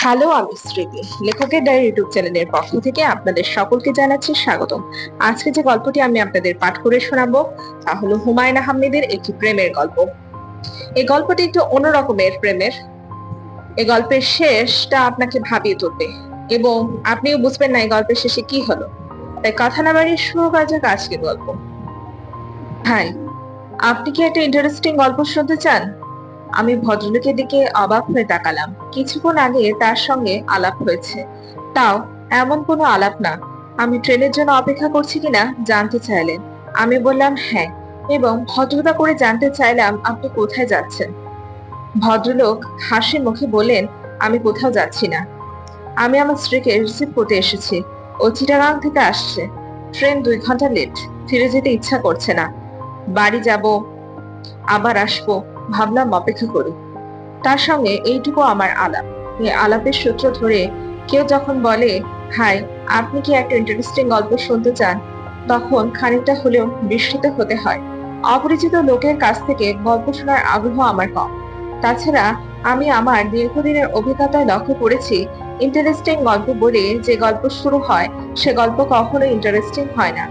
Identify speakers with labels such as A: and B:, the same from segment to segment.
A: Hello, আমি স্মৃতি। লেখকের ডায়েরি ইউটিউব চ্যানেলের পক্ষ থেকে আপনাদের সকলকে জানাচ্ছি স্বাগতম। আজকে যে গল্পটি আমি আপনাদের পাঠ করে শোনাবো তা হলো হুমায়ুন আহমেদের একটি প্রেমের গল্প। এই গল্পটি একটু অন্যরকমের প্রেমের। এই গল্পের শেষটা আপনাকে ভাবিয়ে তুলবে এবং আপনিও বুঝবেন না এই গল্পের শেষে কি হলো। তাই কথা না বাড়িয়ে শুরু করা যাক আজকের গল্প। ভাই, আপনি কি একটা ইন্টারেস্টিং গল্প শুনতে চান? আমি ভদ্রলোকের দিকে অবাক হয়ে তাকালাম। কিছুক্ষণ আগে তার সঙ্গে আলাপ হয়েছে, তাও এমন কোনো আলাপ না। আমি ট্রেনের জন্য অপেক্ষা করছি কিনা জানতে চাইলেন। আমি বললাম হ্যাঁ, এবং ভদ্রতা করে জানতে চাইলাম আপনি কোথায় যাচ্ছেন। ভদ্রলোক হাসি মুখে বললেন, আমি কোথাও যাচ্ছি না। আমি আমার স্ত্রীকে রিসিভ করতে এসেছি। ও চিটাগাং থেকে আসছে। ট্রেন 2 ঘন্টা লেট। ফিরে যেতে ইচ্ছা করছে না। বাড়ি যাব, আবার আসবো, ভাবলাম অপেক্ষা করি। তার সঙ্গে এইটুকু আমার আলাপ। এই আলাপের সূত্র ধরে কেউ যখন বলে, হাই, আপনি কি একটা ইন্টারেস্টিং গল্প শুনতে চান, তখন খানিকটা হলেও বিস্মিত হতে হয়। অপরিচিত লোকের কাছ থেকে গল্প শোনার আগ্রহ আমার কম। তাছাড়া আমি আমার দীর্ঘদিনের অভিজ্ঞতায় লক্ষ্য করেছি, ইন্টারেস্টিং গল্প বলে যে গল্প শুরু হয় সে গল্প কখনো ইন্টারেস্টিং হয় না।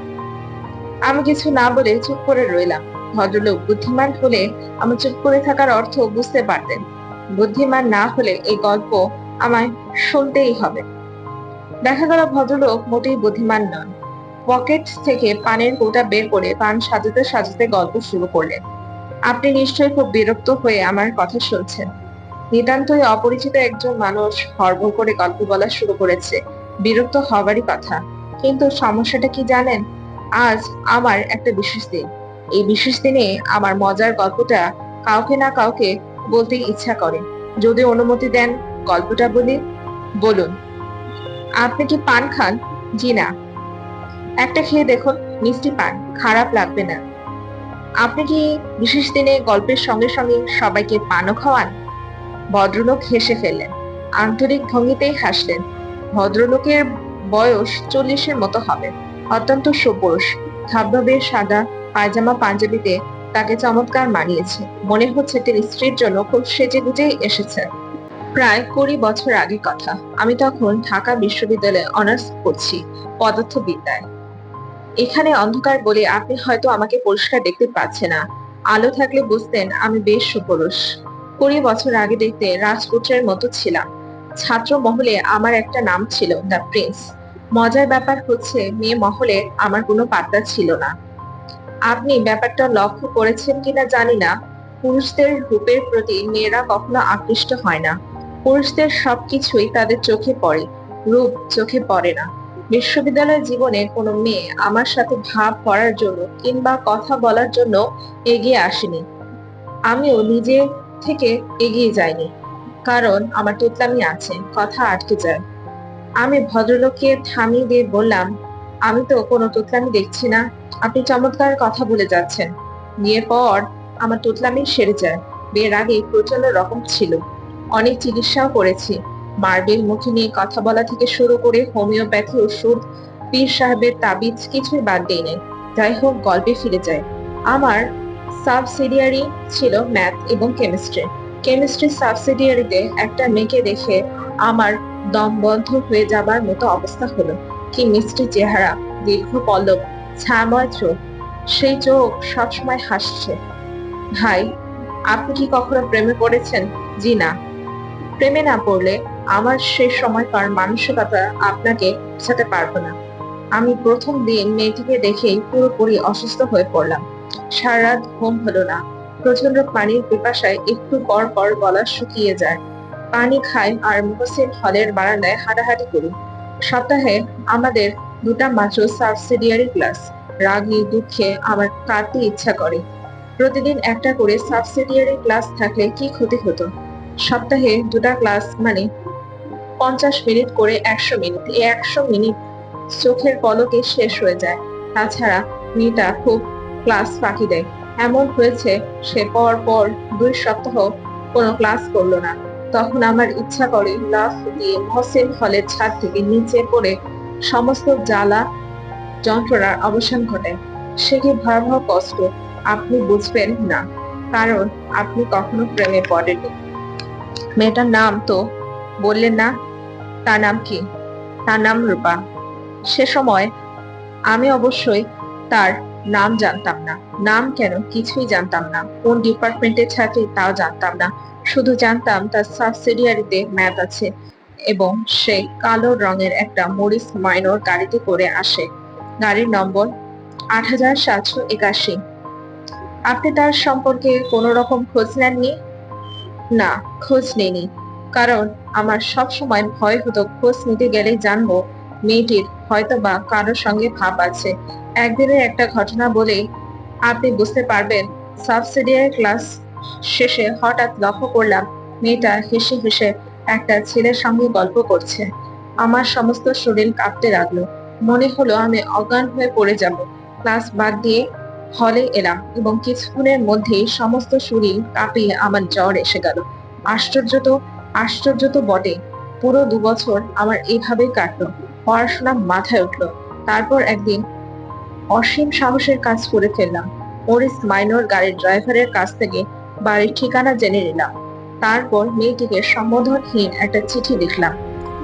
A: আমি কিছু না বলে চুপ করে রইলাম। ভদ্রলোক বুদ্ধিমান হলে আমার চুপ করে থাকার অর্থ বুঝতে পারতেন। বুদ্ধিমান না হলে এই গল্প আমায় শুনতেই হবে। দেখা গেল ভদ্রলোক মোটেই বুদ্ধিমান নন। পকেট থেকে পানের কৌটা বের করে পান সাজাতে সাজাতে গল্প শুরু করলেন। আপনি নিশ্চয়ই খুব বিরক্ত হয়ে আমার কথা শুনছেন। নিতান্তই অপরিচিত একজন মানুষ হড়বড় করে গল্প বলা শুরু করেছে। বিরক্ত হবারই কথা। কিন্তু সমস্যাটা কি জানেন? আজ আমার একটা বিশেষ দিন। এই বিশেষ দিনে আমার মজার গল্পটা কাউকে না কাউকে বলতে ইচ্ছা করে। যদি অনুমতি দেন গল্পটা বলি। বলুন। আপনি কি পান খান? জি না। একটা খেয়ে দেখুন, মিষ্টি পান, খারাপ লাগবে না। আপনি কি বিশেষ দিনে গল্পের সঙ্গে সঙ্গে সবাইকে পানও খাওয়ান? ভদ্রলোক হেসে ফেললেন। আন্তরিক ভঙ্গিতেই হাসলেন। ভদ্রলোকের বয়স 40-এর মতো হবে। অত্যন্ত সুপুরুষ। ধবধবে সাদা পায়জামা পাঞ্জাবিতে তাকে চমৎকার মানিয়েছে। মনে হচ্ছে তিনি স্ত্রীর জন্য খুব সেজে গুজেই এসেছেন। প্রায় 20 বছর আগের কথা। আমি তখন ঢাকা বিশ্ববিদ্যালয়ে অনার্স করছি পদার্থবিদ্যায়। এখানে অন্ধকার বলে আপনি হয়তো আমাকে পরিষ্কার দেখতে পাচ্ছেন না। আলো থাকলে বুঝতেন আমি বেশ সুপুরুষ। 20 বছর আগে দেখতে রাজপুত্রের মতো ছিলাম। ছাত্র মহলে আমার একটা নাম ছিল দ্য প্রিন্স। মজার ব্যাপার হচ্ছে মেয়ে মহলে আমার কোনো পাত্তা ছিল না। আপনি ব্যাপারটা লক্ষ্য করেছেন কিনা জানি না, পুরুষদের রূপের প্রতি মেয়েরা কখনো আকৃষ্ট হয় না। পুরুষদের সবকিছুই তাদের চোখে পড়ে, রূপ চোখে পড়ে না। বিশ্ববিদ্যালয় জীবনে কোনো মেয়ে আমার সাথে ভাব করার জন্য কিংবা কথা বলার জন্য এগিয়ে আসেনি। আমিও নিজে থেকে এগিয়ে যাইনি, কারণ আমার তোতলামি আছে, কথা আটকে যায়। আমি ভদ্রলোককে থামিয়ে দিয়ে বললাম, আমি তো কোনো তোতলামি দেখছি না। আপনি চমৎকার কথা বলে যাচ্ছেন। বিয়ের পর আমার তোতলামি সেরে যায়। বিয়ের আগে প্রচন্ড রকম ছিল। অনেক চিকিৎসাও করেছি। মার্বেল মুখে নিয়ে কথা বলা থেকে শুরু করে হোমিওপ্যাথি ওষুধ, পীর সাহেবের তাবিজ কিছুই বাদ দেই নাই। যাই হোক, গল্পে ফিরে যায়। আমার সাবসিডিয়ারি ছিল ম্যাথ এবং কেমিস্ট্রি। কেমিস্ট্রি সাবসিডিয়ারিতে একটা মেয়েকে দেখে আমার দম বন্ধ হয়ে যাবার মতো অবস্থা হলো। কি মিষ্টি চেহারা, দীর্ঘ পল্লব, ছায়াময় চোখ। সেই চোখ সবসময় হাসছে। ভাই, আপনি কি কখনো প্রেমে পড়েছেন? জি না। প্রেমে না পড়লে আমার সেই সময়কার মানসিকতা আপনাকে বোঝাতে পারবো না। আমি প্রথম দিন মেয়েটিকে দেখেই পুরোপুরি অসুস্থ হয়ে পড়লাম। সারা রাত ঘুম হলো না। প্রচন্ড পানির পিপাসায় একটু পর পর গলা শুকিয়ে যায়। পানি খাই আর মুহসিন হলের বারান্দায় হাঁটাহাঁটি করি। সপ্তাহে আমাদের 2টা মাত্র সাবসিডিয়ারি ক্লাস। রাগে দুঃখে আমার কাঁদতে ইচ্ছা করে। প্রতিদিন একটা করে সাবসিডিয়ারি ক্লাস থাকলে কি ক্ষতি হতো? সপ্তাহে 2টা ক্লাস মানে 50 মিনিট করে 100 মিনিট। এই 100 মিনিট চোখের পলকে শেষ হয়ে যায়। তাছাড়া মেয়েটা খুব ক্লাস ফাঁকি দেয়। এমন হয়েছে সে পর পর 2 সপ্তাহ কোনো ক্লাস করলো না। তখন আমার ইচ্ছা করে লাফ দিয়ে মহসিন হলের ছাদ থেকে নিচে পড়ে সমস্ত জ্বালা যন্ত্রণার অবসান ঘটায়। সে কি ভয়াবহ কষ্ট আপনি বুঝবেন না, কারণ আপনি কখনো প্রেমে পড়েননি। মেয়েটার নাম তো বললেন না? তার নাম কি? তার নাম রূপা। সে সময় আমি অবশ্যই তার নাম জানতাম না। নাম কেন কিছুই জানতাম না। কোন ডিপার্টমেন্টের ছাত্রী তাও জানতাম না। শুধু জানতাম তার সাবসিডিয়ারিতে ম্যাথ আছে এবং সে কালো রঙের একটা মরিস মাইনর গাড়িতে করে আসে। গাড়ির নম্বর ৮৭৮১। আপনি তার সম্পর্কে কোনো রকম খোঁজ নেননি? না, খোঁজ নেইনি। কারণ আমার সব সময় ভয় হতো খোঁজ নিতে গেলে জানবো মেয়েটির হয়তোবা কারোর সঙ্গে ভাব আছে। একদিনের একটা ঘটনা বলে আপনি বুঝতে পারবেন। সাবসিডিয়ারি ক্লাস শেষে হঠাৎ লক্ষ্য করলাম মেয়েটা হেসে হেসে একটা ছেলের সঙ্গে গল্প করছে। আমার সমস্ত শরীর কাঁপতে লাগলো। মনে হলো আমি অজ্ঞান হয়ে পড়ে যাব। ক্লাস বাদ দিয়ে হলে এলাম এবং কিছুক্ষণের মধ্যেই সমস্ত শরীর কাঁপিয়ে আমার জ্বর এসে গেল। আশ্চর্য তো, আশ্চর্য তো বটে। পুরো ২ বছর আমার এইভাবেই কাটলো। পড়াশোনা মাথায় উঠলো। তারপর একদিন অসীম সাহসের কাজ করে ফেললাম। মরিস মাইনর গাড়ির ড্রাইভারের কাছ থেকে বাড়ির ঠিকানা জেনে নিলাম। তারপর মেয়েটিকে সম্বোধনহীন একটা চিঠি লিখলাম।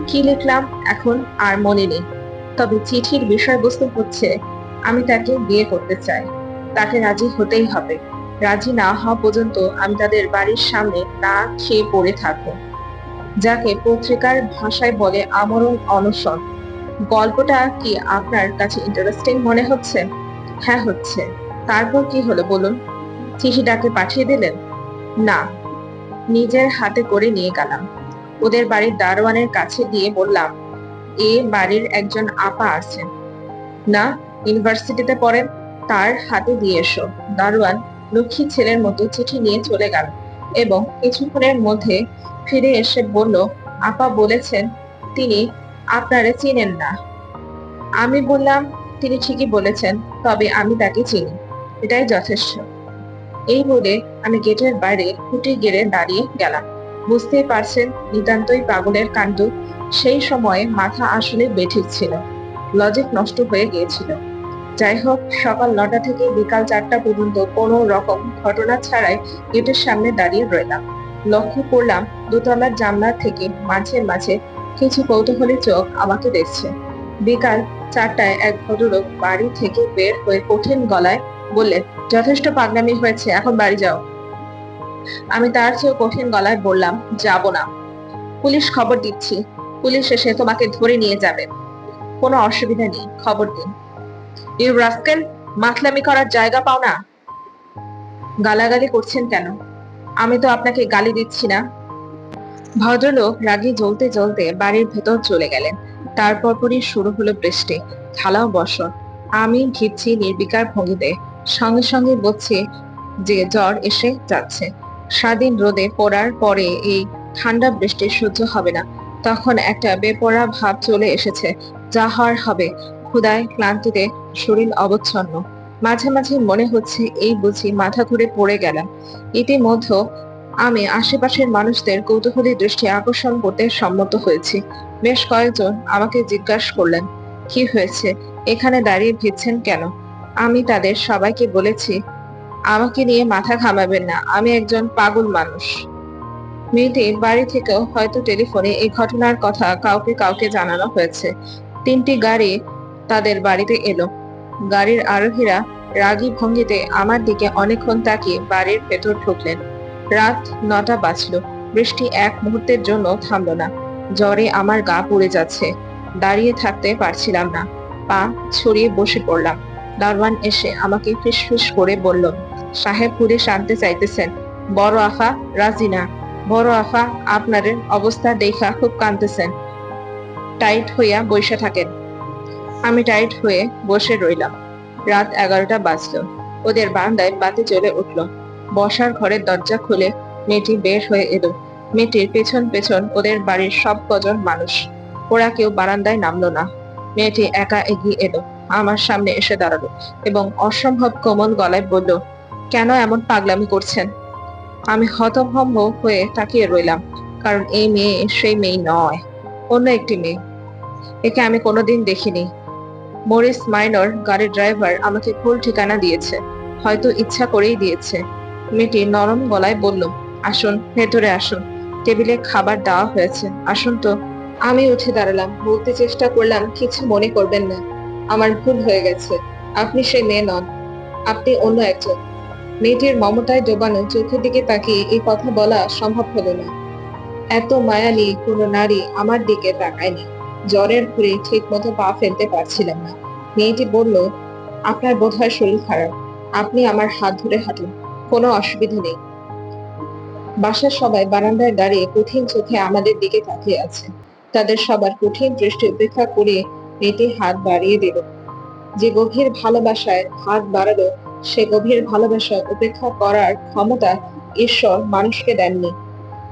A: কি লিখলাম এখন আর মনে নেই। তবে চিঠির বিষয়বস্তু হচ্ছে আমি তাকে বিয়ে করতে চাই। তাকে রাজি হতেই হবে। রাজি না হওয়া পর্যন্ত আমি তাদের বাড়ির সামনে না খেয়ে পড়ে থাকবো। যাকে পত্রিকার ভাষায় বলে আমরণ অনশন। গল্পটা কি আপনার কাছে ইন্টারেস্টিং মনে হচ্ছে? হ্যাঁ হচ্ছে। তারপর কি হলো বলুন? চিঠিটাকে পাঠিয়ে দিলেন? না, নিজের হাতে করে নিয়ে গেলাম। ওদের বাড়ির দারোয়ানের কাছে দিয়ে বললাম, এ বাড়ির একজন আপা আছেন না, ইউনিভার্সিটিতে পড়েন, তার হাতে দিয়ে এসো। দারোয়ান লক্ষ্মী ছেলের মতো চিঠি নিয়ে চলে গেল এবং কিছুক্ষণের মধ্যে ফিরে এসে বলল, আপা বলেছেন তিনি আপনারে চিনেন না। আমি বললাম, তিনি ঠিকই বলেছেন, তবে আমি তাকে চিনি। এটাই যথেষ্ট। এই বলে আমি গেটের বাইরে খুঁটি গেড়ে দাঁড়িয়ে গেলাম। বুঝতেই পারছেন নিতান্তই পাগলের কাণ্ড। সেই সময়ে মাথা আসলে বেঠিক ছিল, লজিক নষ্ট হয়ে গিয়েছিল। যাই হোক, সকাল ৯টা থেকে বিকাল ৪টা পর্যন্ত কোনো রকম ঘটনা ছাড়াই গেটের সামনে দাঁড়িয়ে রইলাম। লক্ষ্য করলাম দোতলার জানলা থেকে মাঝে মাঝে কিছু কৌতূহলী চোখ আমাকে দেখছে। বিকাল ৪টায় এক ভদ্রলোক বাড়ি থেকে বের হয়ে কঠিন গলায় বললেন, যথেষ্ট পাগলামি হয়েছে, এখন বাড়ি যাও। আমি তার চেয়েও কঠিন গলায় বললাম, যাব না। পুলিশ খবর দিচ্ছি। পুলিশ এসে তোমাকে ধরে নিয়ে যাবে। কোনো অসুবিধা নেই, খবর দিন। ইউ রাস্কেল, মাতলামি করার জায়গা পাও না। গালাগালি করছেন কেন? আমি তো আপনাকে গালি দিচ্ছি না। ভদ্রলোক রাগে জ্বলতে জ্বলতে বাড়ির ভেতর চলে গেলেন। তারপরই শুরু হলো বৃষ্টি, থালাও বর্ষণ। আমি ভিজছি নির্বিকার ভঙ্গিতে। সঙ্গে সঙ্গে বলছি যে জ্বর এসে যাচ্ছে। সারাদিন রোদে পড়ার পরে এই ঠান্ডা বৃষ্টি সহ্য হবে না। তখন একটা বেপরোয়া ভাব চলে এসেছে। যা হওয়ার হবে। ক্ষুধায় ক্লান্তিতে শরীর অবচ্ছন্ন। মাঝে মাঝে মনে হচ্ছে এই বুঝি মাথা ঘুরে পড়ে গেলাম। ইতিমধ্যে আমি আশেপাশের মানুষদের কৌতূহলী দৃষ্টি আকর্ষণ করতে সম্মত হয়েছি। বেশ কয়েকজন আমাকে জিজ্ঞাসা করলেন, কি হয়েছে, এখানে দাঁড়িয়ে ভিজছেন কেন? আমি তাদের সবাইকে বলেছি, আমাকে নিয়ে মাথা ঘামাবেন না, আমি একজন পাগল মানুষ। মেয়েটির বাড়ি থেকেও হয়তো টেলিফোনে এই ঘটনার কথা কাউকে কাউকে জানানো হয়েছে। ৩টি গাড়ি তাদের বাড়িতে এলো। গাড়ির আরোহীরা রাগী ভঙ্গিতে আমার দিকে অনেকক্ষণ তাকিয়ে বাড়ির ভেতর ঢুকলেন। রাত ৯টা বাজলো। বৃষ্টি এক মুহূর্তের জন্য থামলো না। জ্বরে আমার গা পুড়ে যাচ্ছে। দাঁড়িয়ে থাকতে পারছিলাম না। পা ছড়িয়ে বসে পড়লাম। দারোয়ান এসে আমাকে ফিসফিস করে বলল, সাহেব পুলিশ আনতে চাইতেছেন। বড় আফা রাজি না। বড় আফা আপনাদের অবস্থা দেখা খুব কাঁদতেছেন। টাইট হইয়া বইসা থাকেন। আমি টাইট হয়ে বসে রইলাম। রাত 11টা বাজলো। ওদের বারান্দায় বাতি জ্বলে উঠলো। বসার ঘরের দরজা খুলে মেয়েটি বের হয়ে এলো। মেয়েটির পেছন পেছন ওদের বাড়ির সব কজন মানুষ। ওরা কেউ বারান্দায় নামলো না। মেয়েটি একা এগিয়ে এলো, আমার সামনে এসে দাঁড়ালো এবং অসম্ভব কোমল গলায় বলল, কেন এমন পাগলামি করছেন? আমি হতভম্ব হয়ে তাকিয়ে রইলাম, কারণ এই মেয়ে সেই মেয়ে নয়, অন্য একটি মেয়ে। একে আমি কোনোদিন দেখিনি। মরিস মাইনর গাড়ির ড্রাইভার আমাকে ভুল ঠিকানা দিয়েছে, হয়তো ইচ্ছা করেই দিয়েছে। মেয়েটি নরম গলায় বলল, আসুন, ভেতরে আসুন। টেবিলে খাবার দেওয়া হয়েছে, আসুন তো। আমি উঠে দাঁড়ালাম, বলতে চেষ্টা করলাম, কিছু মনে করবেন না, আমার ভুল হয়ে গেছে। আপনি সেই মেয়ে নন, আপনি অন্য একজন। মেয়েটির মমতায় ডোবানো চোখের দিকে তাকিয়ে এই কথা বলা সম্ভব হলো না। এত মায়ালি কোনো নারী আমার দিকে তাকায়নি। জ্বরের ঘুরে ঠিক মতো পা ফেলতে পারছিলাম না। মেয়েটি বলল, আপনার বোধহয় শরীর খারাপ, আপনি আমার হাত ধরে হাঁটুন, কোনো অসুবিধা নেই। বাসার সবাই বারান্দায় দাঁড়িয়ে কঠিন চোখে আমাদের দিকে তাকিয়ে আছে। তাদের সবার কঠিন দৃষ্টি উপেক্ষা করে মেয়েটি হাত বাড়িয়ে দিল। যে গভীর ভালোবাসায় হাত বাড়ালো, সে গভীর ভালোবাসা উপেক্ষা করার ক্ষমতা ঈশ্বর মানুষকে দেননি।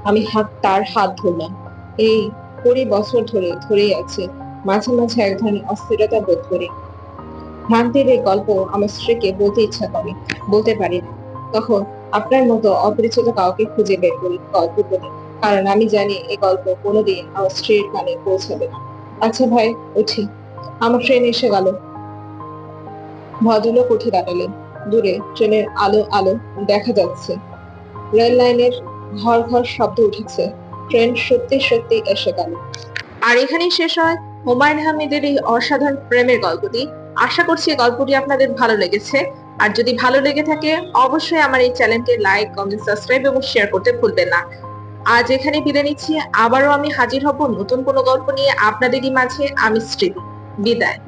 A: আমি তার হাত ধরলাম। এই 20 বছর ধরেই আছে। মাঝে মাঝে এক ধরনের অস্থিরতা বোধ করি। ভ্রান্তির এই গল্প আমার স্ত্রীকে বলতে ইচ্ছা করে, বলতে পারি না। তখন আপনার মতো অপরিচিত কাউকে খুঁজে বের করি, গল্প বলি, কারণ আমি জানি এই গল্প কোনোদিন আমার স্ত্রীর কানে পৌঁছাবে না। আচ্ছা ভাই, উঠি, আমার ট্রেন এসে গেল। ভদ্রলোক উঠে দাঁড়ালেন। দূরে ট্রেনের আলো আলো দেখা যাচ্ছে। রেল লাইনের ঘর ঘর শব্দ উঠেছে। ট্রেন সত্যি সত্যি এসে গেল। আর এখানেই শেষ হয় হুমায়ুন আহমেদের এই অসাধারণ প্রেমের গল্পটি। আশা করছি এই গল্পটি আপনাদের ভালো লেগেছে। আর যদি ভালো লেগে থাকে, অবশ্যই আমার এই চ্যানেলটি লাইক, কমেন্ট, সাবস্ক্রাইব এবং শেয়ার করতে ভুলবেন না। আজ এখানে বিদায় নিচ্ছি। আবারও আমি হাজির হব নতুন কোনো গল্প নিয়ে আপনাদেরই মাঝে। আমি স্মৃতি। বিদায়।